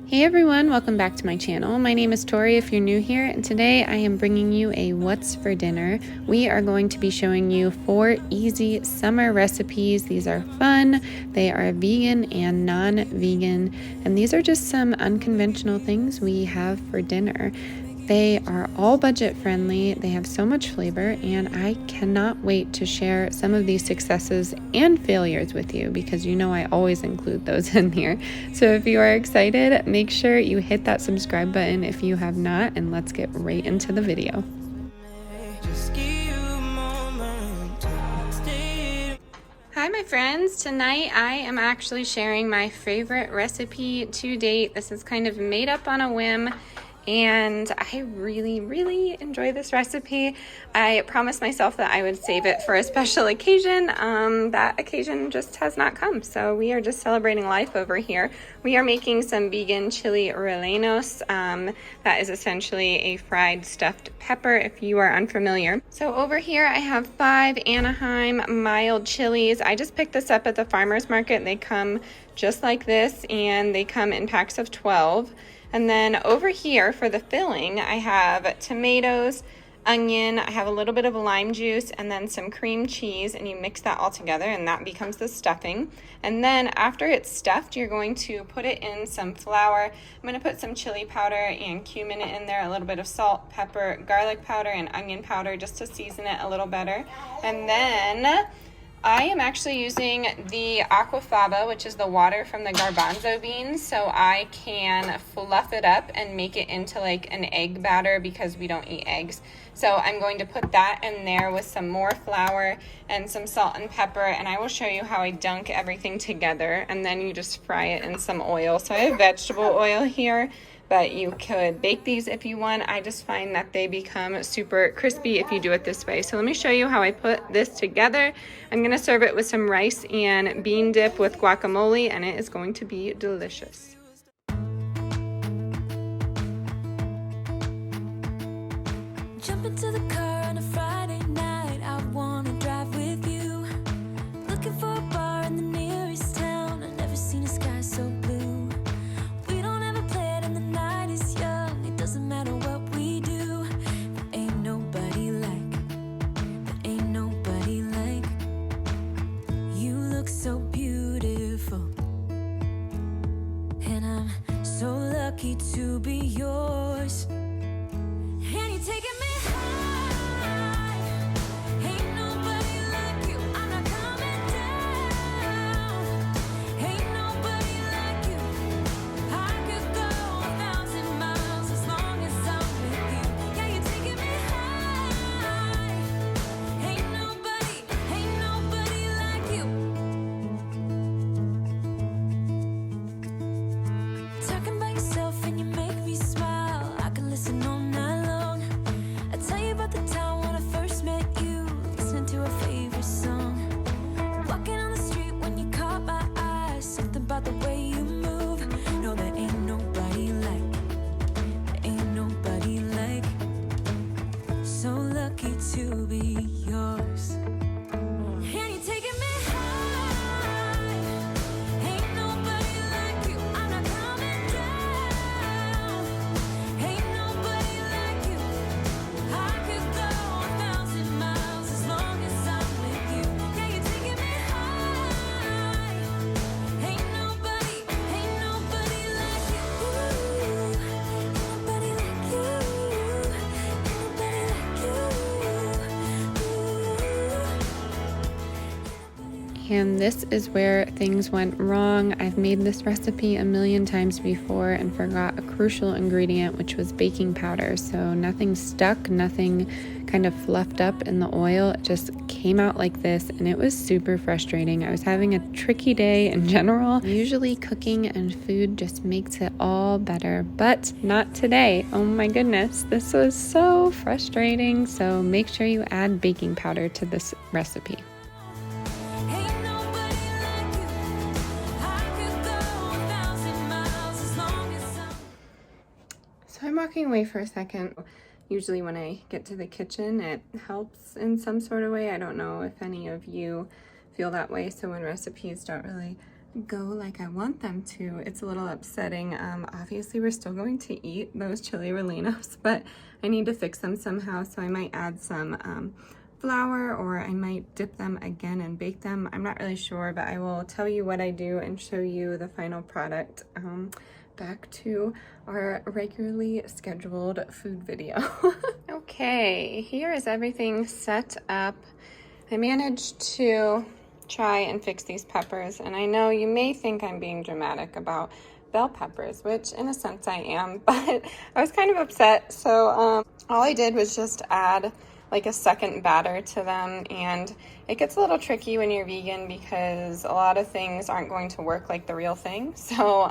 Hey everyone, welcome back to my channel. My name is Tori if you're new here, and today I am bringing you a what's for dinner. We are going to be showing you 4 easy summer recipes. These are fun, they are vegan and non-vegan, and these are just some unconventional things we have for dinner. They are all budget friendly, they have so much flavor, and I cannot wait to share some of these successes and failures with you because you know I always include those in here. So if you are excited, make sure you hit that subscribe button if you have not, and let's get right into the video. Hi my friends, tonight I am actually sharing my favorite recipe to date. This is kind of made up on a whim, and I really enjoy this recipe. I promised myself that I would save it for a special occasion. That occasion just has not come, so we are just celebrating life over here. We are making some vegan chili Rellenos. That is essentially a fried stuffed pepper if you are unfamiliar. So over here I have 5 Anaheim mild chilies. I just picked this up at the farmer's market. They come just like this, and they come in packs of 12. And then over here for the filling, I have tomatoes, onion, I have a little bit of lime juice, and then some cream cheese, and you mix that all together and that becomes the stuffing. And then after it's stuffed, you're going to put it in some flour. I'm going to put some chili powder and cumin in there, a little bit of salt, pepper, garlic powder, and onion powder just to season it a little better. And then I am actually using the Aquafaba, which is the water from the garbanzo beans, so I can fluff it up and make it into like an egg batter because we don't eat eggs. So I'm going to put that in there with some more flour and some salt and pepper, and I will show you how I dunk everything together, and then you just fry it in some oil. So I have vegetable oil here, but you could bake these if you want. I just find that they become super crispy if you do it this way. So let me show you how I put this together. I'm gonna serve it with some rice and bean dip with guacamole, and it is going to be delicious. Jump into the car on a Friday night, I wanna drive with you. Looking for a bar in the nearest town, I've never seen a sky so blue. We don't ever play it and the night is young, it doesn't matter what we do. There ain't nobody like you. Look so beautiful, and I'm so lucky to be yours. And you're taking me high. Ain't nobody like you. I'm not coming down. Ain't nobody like you. I could go 1,000 miles as long as I'm with you. Yeah, you're taking me high. Ain't nobody like you. Talking by yourself and you make me smile. I can listen all night long. I tell you about the time when I first met you, listening to our favorite song. Walking on the street when you caught my eyes, something about the way you move. No, there ain't nobody like. So lucky to be yours. And you're taking me high. Ain't nobody like you. I'm not coming down. Ain't nobody like you. I could go 1,000 miles as long as I'm with you. Yeah, you're taking me high. Ain't nobody like you. Ain't nobody like you. Ain't nobody like you. And this is where things went wrong. I've made this recipe a million times before and forgot a crucial ingredient, which was baking powder. So nothing stuck, nothing kind of fluffed up in the oil. It just came out like this, and it was super frustrating. I was having a tricky day in general. Usually cooking and food just makes it all better, but not today. Oh my goodness, this was so frustrating. So make sure you add baking powder to this recipe. Ain't nobody like you. I could go 1,000 miles as long as I'm. So I'm walking away for a second. Usually when I get to the kitchen, it helps in some sort of way. I don't know if any of you feel that way. So when recipes don't really go like I want them to. It's a little upsetting. Obviously we're still going to eat those chili rellenos, but I need to fix them somehow, so I might add some flour, or I might dip them again and bake them. I'm not really sure, but I will tell you what I do and show you the final product. Back to our regularly scheduled food video. Okay, here is everything set up. I managed to try and fix these peppers, and I know you may think I'm being dramatic about bell peppers, which in a sense I am, but I was kind of upset, so all I did was just add like a second batter to them, and it gets a little tricky when you're vegan because a lot of things aren't going to work like the real thing. So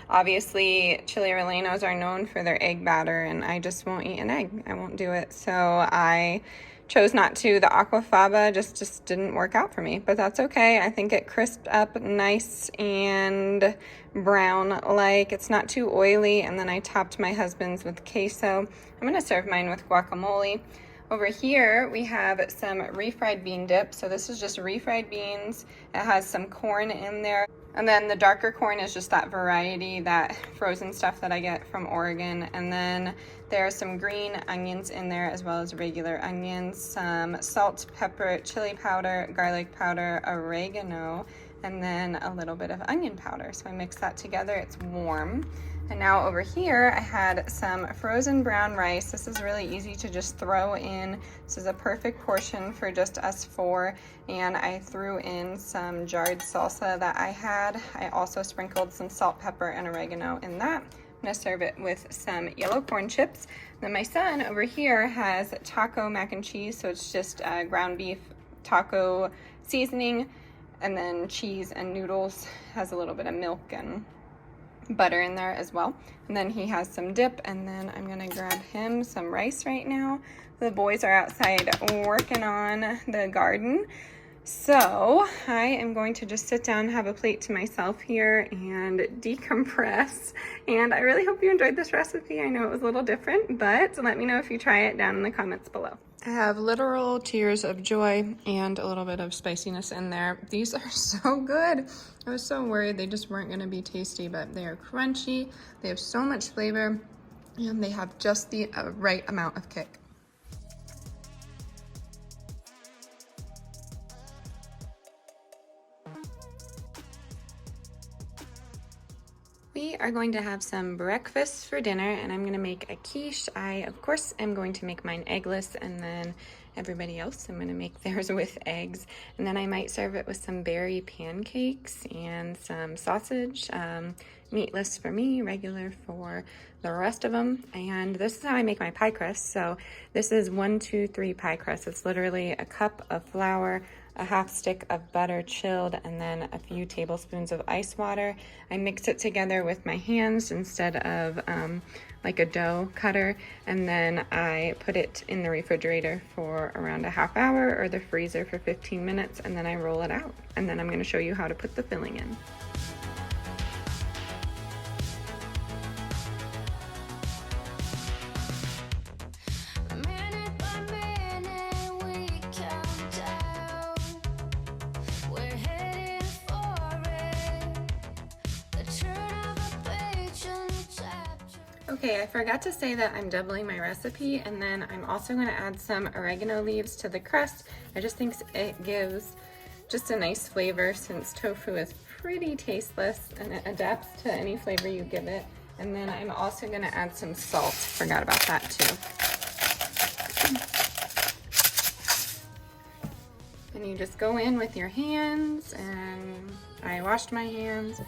obviously chili rellenos are known for their egg batter, and I just won't eat an egg. I won't do it, so I chose not to. The Aquafaba just didn't work out for me, but that's okay. I think it crisped up nice and brown, like it's not too oily. And then I topped my husband's with queso. I'm gonna serve mine with guacamole. Over here we have some refried bean dip. So this is just refried beans. It has some corn in there. And then the darker corn is just that variety, that frozen stuff that I get from Oregon. And then there are some green onions in there as well as regular onions, some salt, pepper, chili powder, garlic powder, oregano, and then a little bit of onion powder. So I mix that together. It's warm. And now over here I had some frozen brown rice. This is really easy to just throw in. This is a perfect portion for just us four. And I threw in some jarred salsa that I had. I also sprinkled some salt, pepper, and oregano in that. I'm gonna serve it with some yellow corn chips. Then my son over here has taco mac and cheese. So it's just ground beef taco seasoning, and then cheese and noodles. Has a little bit of milk and butter in there as well. And then he has some dip, and then I'm gonna grab him some rice right now. The boys are outside working on the garden. So I am going to just sit down, have a plate to myself here, and decompress. And I really hope you enjoyed this recipe. I know it was a little different, but let me know if you try it down in the comments below. I have literal tears of joy and a little bit of spiciness in there. These are so good. I was so worried they just weren't gonna be tasty, but they are crunchy. They have so much flavor, and they have just the right amount of kick. We are going to have some breakfast for dinner, and I'm gonna make a quiche. I, of course, am going to make mine eggless, and then everybody else, I'm gonna make theirs with eggs. And then I might serve it with some berry pancakes and some sausage, meatless for me, regular for the rest of them. And this is how I make my pie crust. So this is 1, 2, 3 pie crust. It's literally a cup of flour, a half stick of butter chilled, and then a few tablespoons of ice water. I mix it together with my hands instead of like a dough cutter, and then I put it in the refrigerator for around a half hour, or the freezer for 15 minutes, and then I roll it out. And then I'm going to show you how to put the filling in. Okay, I forgot to say that I'm doubling my recipe, and then I'm also going to add some oregano leaves to the crust. I just think it gives just a nice flavor, since tofu is pretty tasteless and it adapts to any flavor you give it. And then I'm also going to add some salt. Forgot about that too. And you just go in with your hands, and I washed my hands.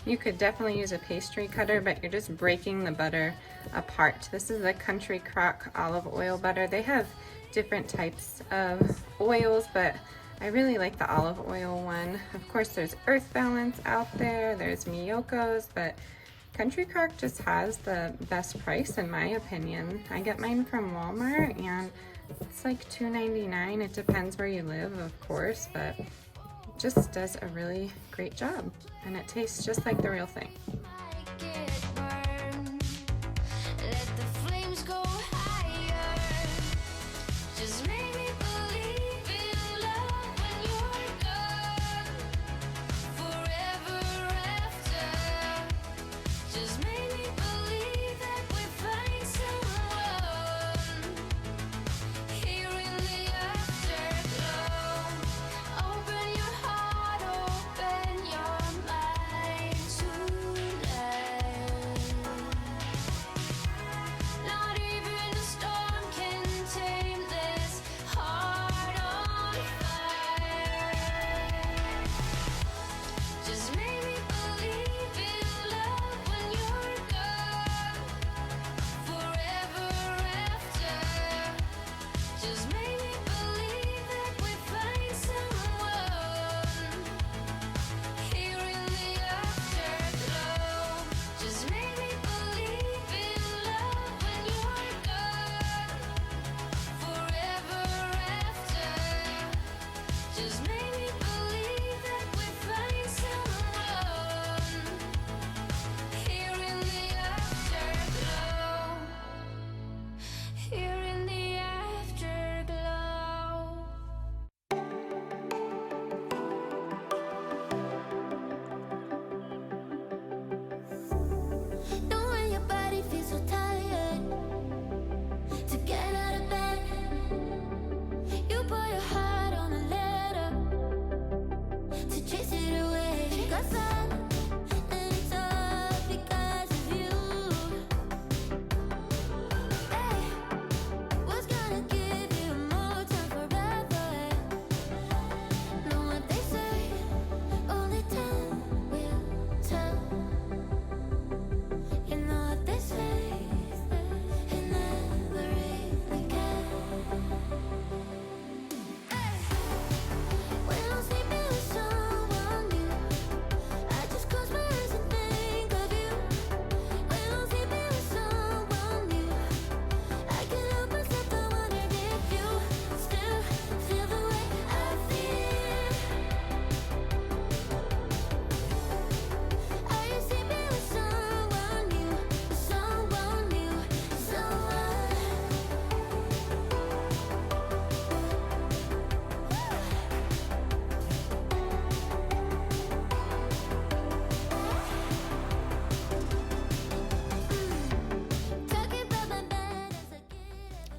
You could definitely use a pastry cutter, but you're just breaking the butter apart. This is the Country Crock olive oil butter. They have different types of oils, but I really like the olive oil one. Of course, there's Earth Balance out there, there's Miyoko's, but Country Crock just has the best price in my opinion. I get mine from Walmart, and it's like $2.99. It depends where you live, of course, but just does a really great job, and it tastes just like the real thing.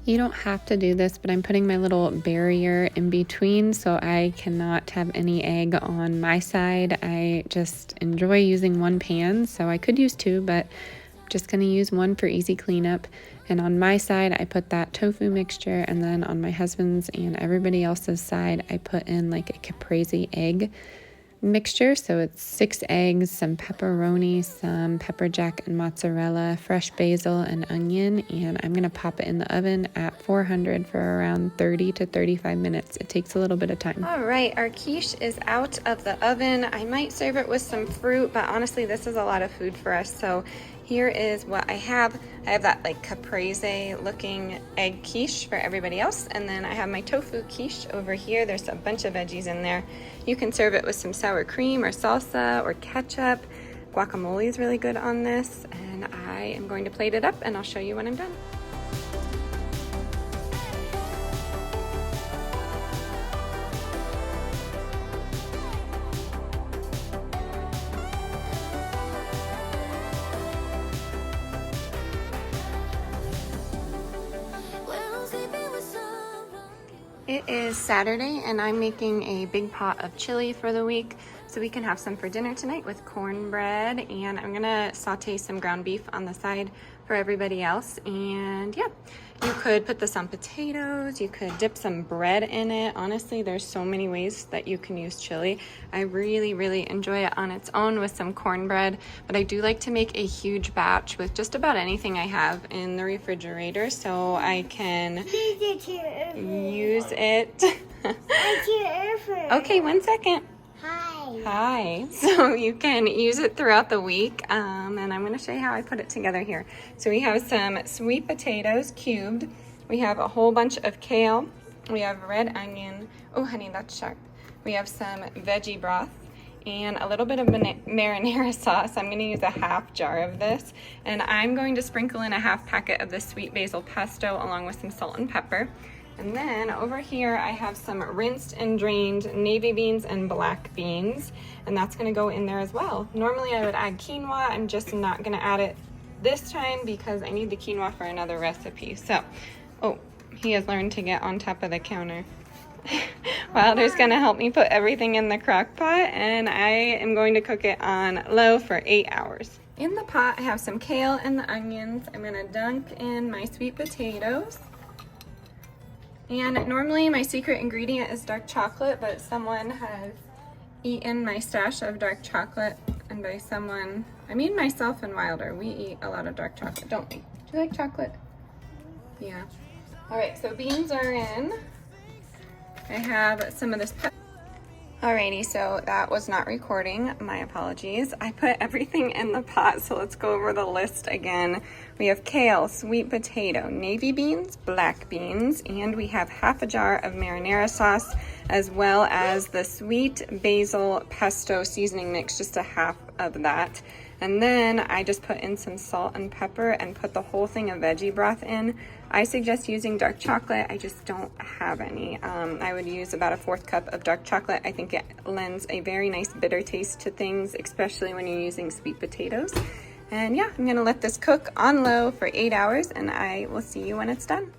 You don't have to do this, but I'm putting my little barrier in between so I cannot have any egg on my side. I just enjoy using one pan, so I could use two, but I'm just going to use one for easy cleanup. And on my side, I put that tofu mixture, and then on my husband's and everybody else's side, I put in like a caprese egg mixture. So it's 6 eggs, some pepperoni, some pepper jack and mozzarella, fresh basil and onion, and I'm gonna pop it in the oven at 400 for around 30 to 35 minutes. It takes a little bit of time. All right, our quiche is out of the oven. I might serve it with some fruit, but honestly, this is a lot of food for us. So here is what I have. I have that like caprese looking egg quiche for everybody else. And then I have my tofu quiche over here. There's a bunch of veggies in there. You can serve it with some sour cream or salsa or ketchup. Guacamole is really good on this. And I am going to plate it up and I'll show you when I'm done. It is Saturday and I'm making a big pot of chili for the week so we can have some for dinner tonight with cornbread, and I'm gonna saute some ground beef on the side for everybody else. And yeah, you could put this on potatoes, you could dip some bread in it. Honestly, there's so many ways that you can use chili. I really enjoy it on its own with some cornbread, but I do like to make a huge batch with just about anything I have in the refrigerator so I can use it. Okay, 1 second. Hi. So you can use it throughout the week, and I'm going to show you how I put it together here. So we have some sweet potatoes cubed. We have a whole bunch of kale. We have red onion. Oh, honey, that's sharp. We have some veggie broth and a little bit of marinara sauce. I'm going to use a half jar of this, and I'm going to sprinkle in a half packet of the sweet basil pesto along with some salt and pepper. And then over here I have some rinsed and drained navy beans and black beans, and that's going to go in there as well. Normally I would add quinoa. I'm just not going to add it this time because I need the quinoa for another recipe. So, oh, he has learned to get on top of the counter. Wilder's going to help me put everything in the crock pot, and I am going to cook it on low for 8 hours. In the pot I have some kale and the onions. I'm going to dunk in my sweet potatoes. And normally my secret ingredient is dark chocolate, but someone has eaten my stash of dark chocolate. And by someone, I mean myself and Wilder. We eat a lot of dark chocolate, don't we? Do you like chocolate? Yeah. All right, so beans are in. I have some of this pepper. Alrighty, so that was not recording. My apologies. I put everything in the pot, so let's go over the list again. We have kale, sweet potato, navy beans, black beans, and we have half a jar of marinara sauce, as well as the sweet basil pesto seasoning mix, just a half of that. And then I just put in some salt and pepper and put the whole thing of veggie broth in. I suggest using dark chocolate. I just don't have any. I would use about a 1/4 cup of dark chocolate. I think it lends a very nice bitter taste to things, especially when you're using sweet potatoes. And yeah, I'm gonna let this cook on low for 8 hours, and I will see you when it's done.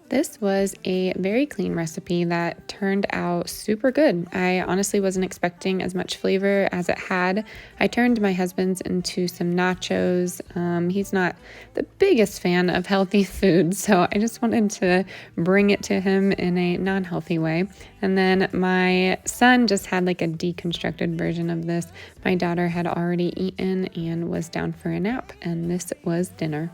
This was a very clean recipe that turned out super good. I honestly wasn't expecting as much flavor as it had. I turned my husband's into some nachos. He's not the biggest fan of healthy food, so I just wanted to bring it to him in a non-healthy way. And then my son just had like a deconstructed version of this. My daughter had already eaten and was down for a nap, and this was dinner.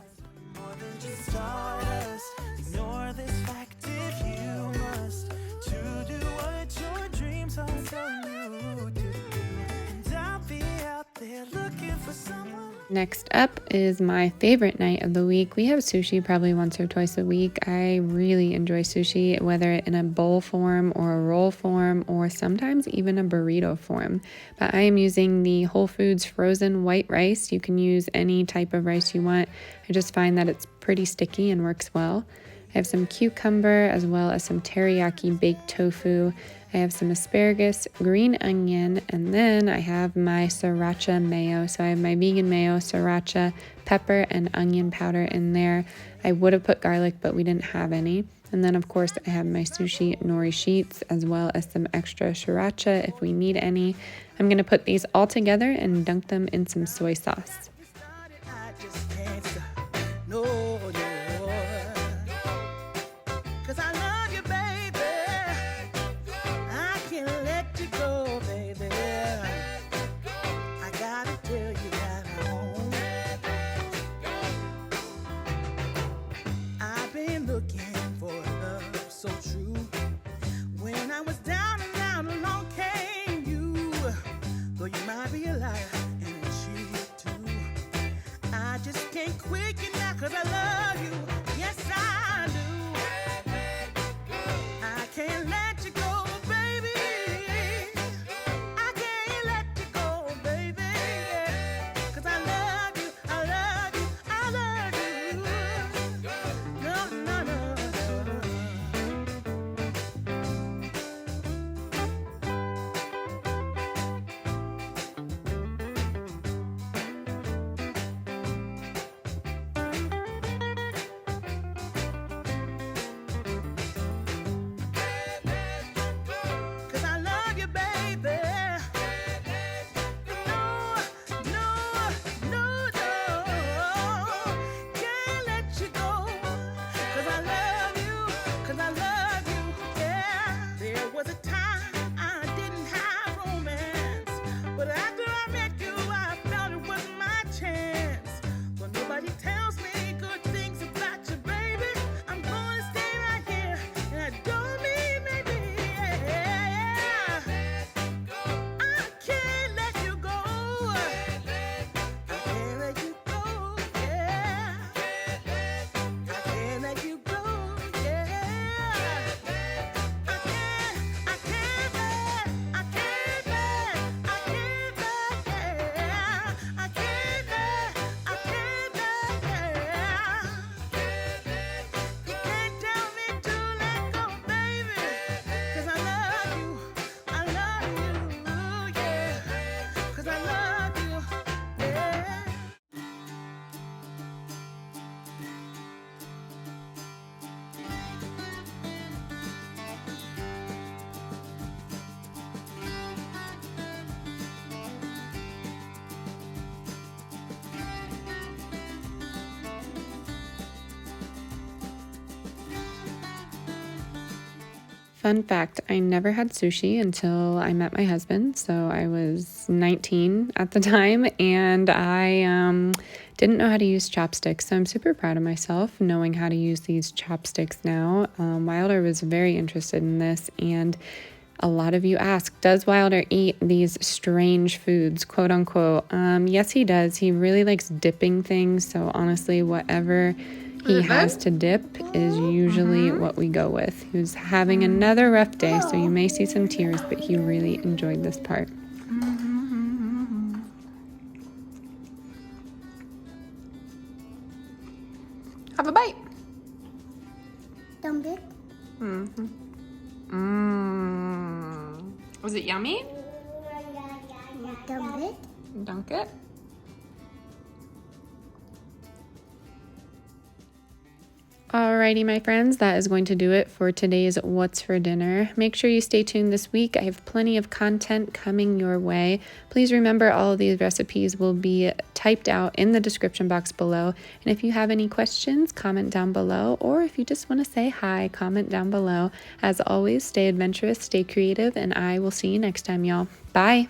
Next up is my favorite night of the week. We have sushi probably once or twice a week. I really enjoy sushi, whether in a bowl form or a roll form or sometimes even a burrito form. But I am using the Whole Foods frozen white rice. You can use any type of rice you want. I just find that it's pretty sticky and works well. I have some cucumber as well as some teriyaki baked tofu. I have some asparagus, green onion, and then I have my sriracha mayo. So I have my vegan mayo, sriracha, pepper, and onion powder in there. I would have put garlic, but we didn't have any. And then of course I have my sushi nori sheets as well as some extra sriracha if we need any. I'm gonna put these all together and dunk them in some soy sauce. I just can't stop. No, no. 'Cause I love you, baby. I can't let you go, baby. I gotta tell you that I've been looking for love so true. When I was down and out, along came you. Though you might be a liar and a cheat too. I just can't quit you now 'cause I love you. Yes, I do. I can't let you go, baby. I can't let you go, baby. 'Cause I love you, I love you, I love you. No, no, no. Cause I love you, baby. No, no, no, no. Can't let you go. Cause I love you, cause I love you, yeah. There was a time I didn't have romance. But after I met you, I felt it was my chance. But nobody tells me good things about you, baby. I'm gonna stay right here. And I don't mean maybe, yeah. I can't let you go. I can't let you go, yeah. I can't let you go, yeah. I can't let, yeah. I can't let, yeah. You can't tell me to let go, baby. 'Cause I love you, yeah. 'Cause I love you, yeah. Fun fact, I never had sushi until I met my husband. So I was 19 at the time and I didn't know how to use chopsticks. So I'm super proud of myself knowing how to use these chopsticks now. Wilder was very interested in this, and a lot of you ask, does Wilder eat these strange foods, quote unquote? Yes, he does. He really likes dipping things. So honestly, whatever he has to dip is usually what we go with. He was having another rough day, so you may see some tears, but he really enjoyed this part. Have a bite. Dump it. Was it yummy? Dump it. Dunk it. Alrighty, my friends, that is going to do it for today's What's for Dinner. Make sure you stay tuned this week. I have plenty of content coming your way. Please remember all of these recipes will be typed out in the description box below. And if you have any questions, comment down below. Or if you just want to say hi, comment down below. As always, stay adventurous, stay creative, and I will see you next time, y'all. Bye.